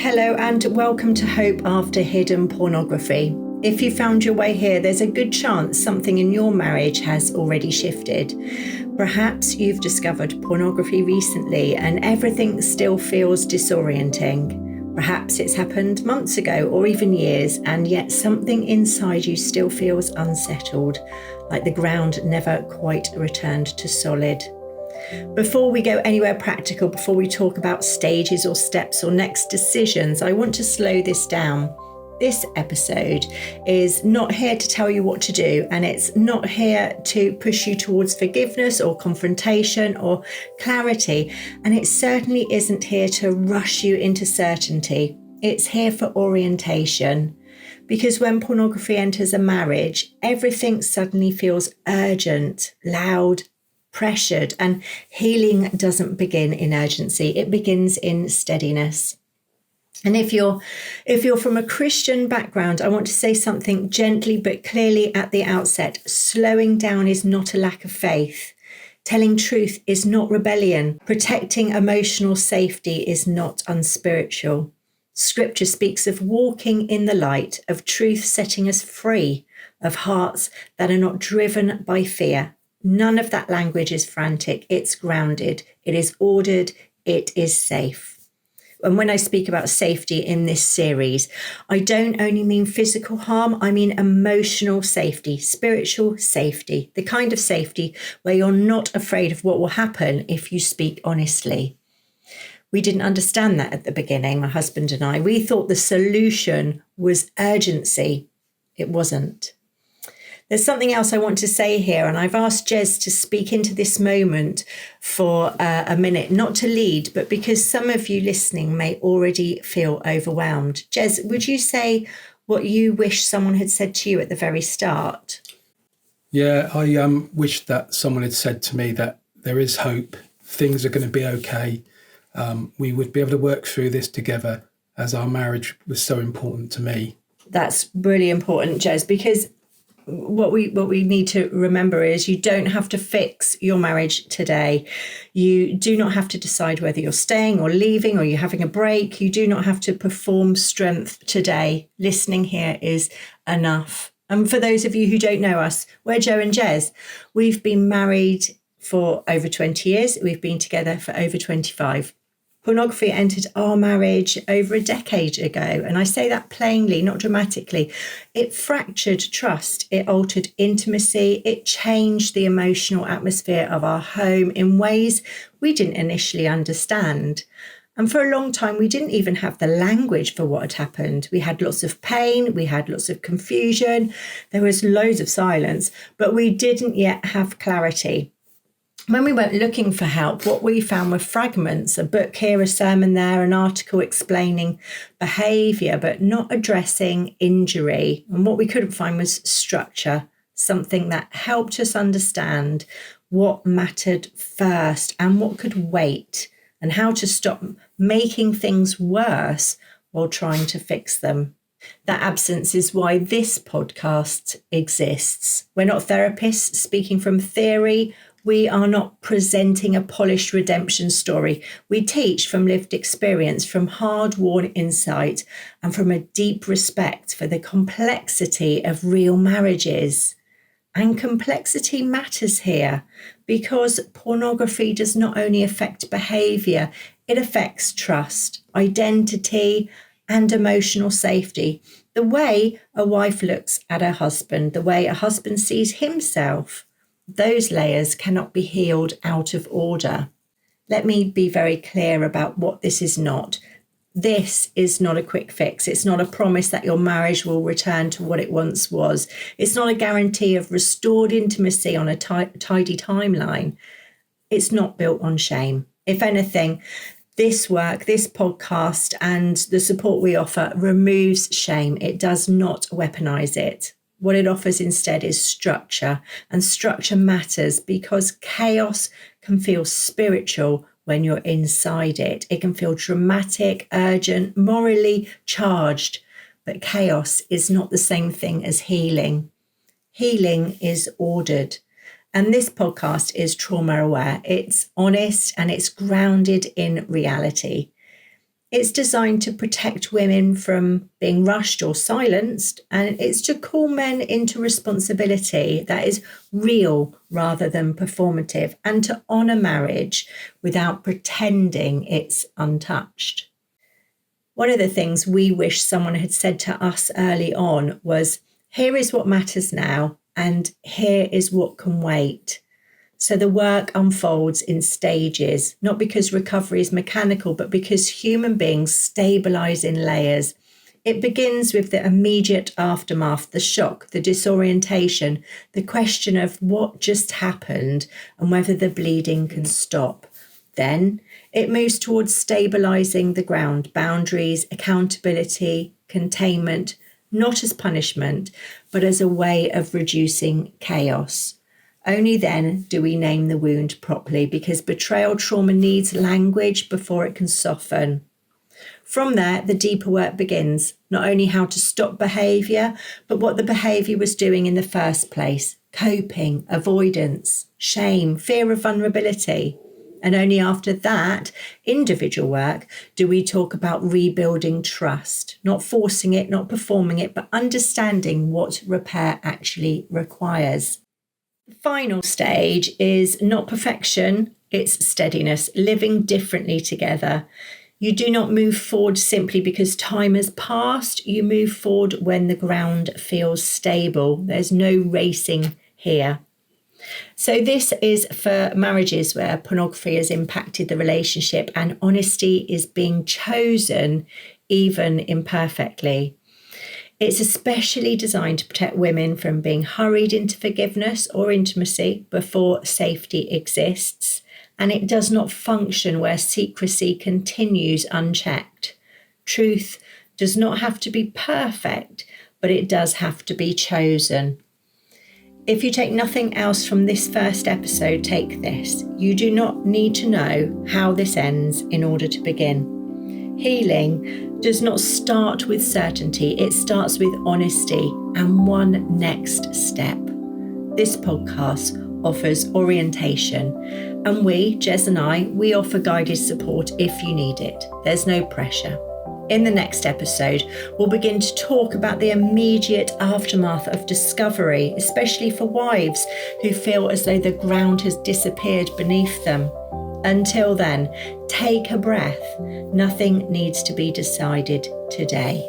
Hello and welcome to Hope After Hidden Pornography. If you found your way here, there's a good chance something in your marriage has already shifted. Perhaps you've discovered pornography recently and everything still feels disorienting. Perhaps it's happened months ago or even years, and yet something inside you still feels unsettled, like the ground never quite returned to solid. Before we go anywhere practical, before we talk about stages or steps or next decisions, I want to slow this down. This episode is not here to tell you what to do, and it's not here to push you towards forgiveness or confrontation or clarity, and it certainly isn't here to rush you into certainty. It's here for orientation. Because when pornography enters a marriage, everything suddenly feels urgent, loud, pressured, and healing doesn't begin in urgency. It begins in steadiness. And if you're from a Christian background, I want to say something gently but clearly at the outset. Slowing down is not a lack of faith. Telling truth is not rebellion. Protecting emotional safety is not unspiritual. Scripture speaks of walking in the light, of truth setting us free, of hearts that are not driven by fear. None of that language is frantic. It's grounded. It is ordered. It is safe. And when I speak about safety in this series, I don't only mean physical harm, I mean emotional safety, spiritual safety, the kind of safety where you're not afraid of what will happen if you speak honestly. We didn't understand that at the beginning, my husband and I. We thought the solution was urgency. It wasn't. There's something else I want to say here, and I've asked Jez to speak into this moment for a minute, not to lead, but because some of you listening may already feel overwhelmed. Jez, would you say what you wish someone had said to you at the very start? Yeah, I wish that someone had said to me that there is hope, things are going to be okay. We would be able to work through this together, as our marriage was so important to me. That's really important, Jez, because what we need to remember is you don't have to fix your marriage today. You do not have to decide whether you're staying or leaving or you're having a break. You do not have to perform strength today. Listening here is enough. And for those of you who don't know us, we're Jo and Jez. We've been married for over 20 years. We've been together for over 25. Pornography entered our marriage over a decade ago, and I say that plainly, not dramatically. It fractured trust, it altered intimacy, it changed the emotional atmosphere of our home in ways we didn't initially understand. And for a long time, we didn't even have the language for what had happened. We had lots of pain, we had lots of confusion, there was loads of silence, but we didn't yet have clarity. When we went looking for help, what we found were fragments, a book here, a sermon there, an article explaining behaviour, but not addressing injury. And what we couldn't find was structure, something that helped us understand what mattered first and what could wait, and how to stop making things worse while trying to fix them. That absence is why this podcast exists. We're not therapists speaking from theory. We are not presenting a polished redemption story. We teach from lived experience, from hard-won insight, and from a deep respect for the complexity of real marriages. And complexity matters here because pornography does not only affect behaviour, it affects trust, identity, and emotional safety. The way a wife looks at her husband, the way a husband sees himself. Those layers cannot be healed out of order. Let me be very clear about what this is not. This is not a quick fix. It's not a promise that your marriage will return to what it once was. It's not a guarantee of restored intimacy on a tidy timeline. It's not built on shame. If anything, this work, this podcast, and the support we offer removes shame. It does not weaponize it. What it offers instead is structure, and structure matters because chaos can feel spiritual when you're inside it. It can feel dramatic, urgent, morally charged, but chaos is not the same thing as healing. Healing is ordered. And this podcast is trauma aware. It's honest and it's grounded in reality. It's designed to protect women from being rushed or silenced, and it's to call men into responsibility that is real rather than performative, and to honour marriage without pretending it's untouched. One of the things we wish someone had said to us early on was, here is what matters now, and here is what can wait. So the work unfolds in stages, not because recovery is mechanical, but because human beings stabilise in layers. It begins with the immediate aftermath, the shock, the disorientation, the question of what just happened and whether the bleeding can stop. Then it moves towards stabilising the ground, boundaries, accountability, containment, not as punishment, but as a way of reducing chaos. Only then do we name the wound properly, because betrayal trauma needs language before it can soften. From there, the deeper work begins, not only how to stop behaviour, but what the behaviour was doing in the first place: coping, avoidance, shame, fear of vulnerability. And only after that individual work do we talk about rebuilding trust, not forcing it, not performing it, but understanding what repair actually requires. The final stage is not perfection, it's steadiness, living differently together. You do not move forward simply because time has passed. You move forward when the ground feels stable. There's no racing here. So this is for marriages where pornography has impacted the relationship and honesty is being chosen, even imperfectly. It's especially designed to protect women from being hurried into forgiveness or intimacy before safety exists, and it does not function where secrecy continues unchecked. Truth does not have to be perfect, but it does have to be chosen. If you take nothing else from this first episode, take this. You do not need to know how this ends in order to begin. Healing does not start with certainty, it starts with honesty and one next step. This podcast offers orientation, and we, Jez and I, we offer guided support if you need it. There's no pressure. In the next episode, we'll begin to talk about the immediate aftermath of discovery, especially for wives who feel as though the ground has disappeared beneath them. Until then, take a breath. Nothing needs to be decided today.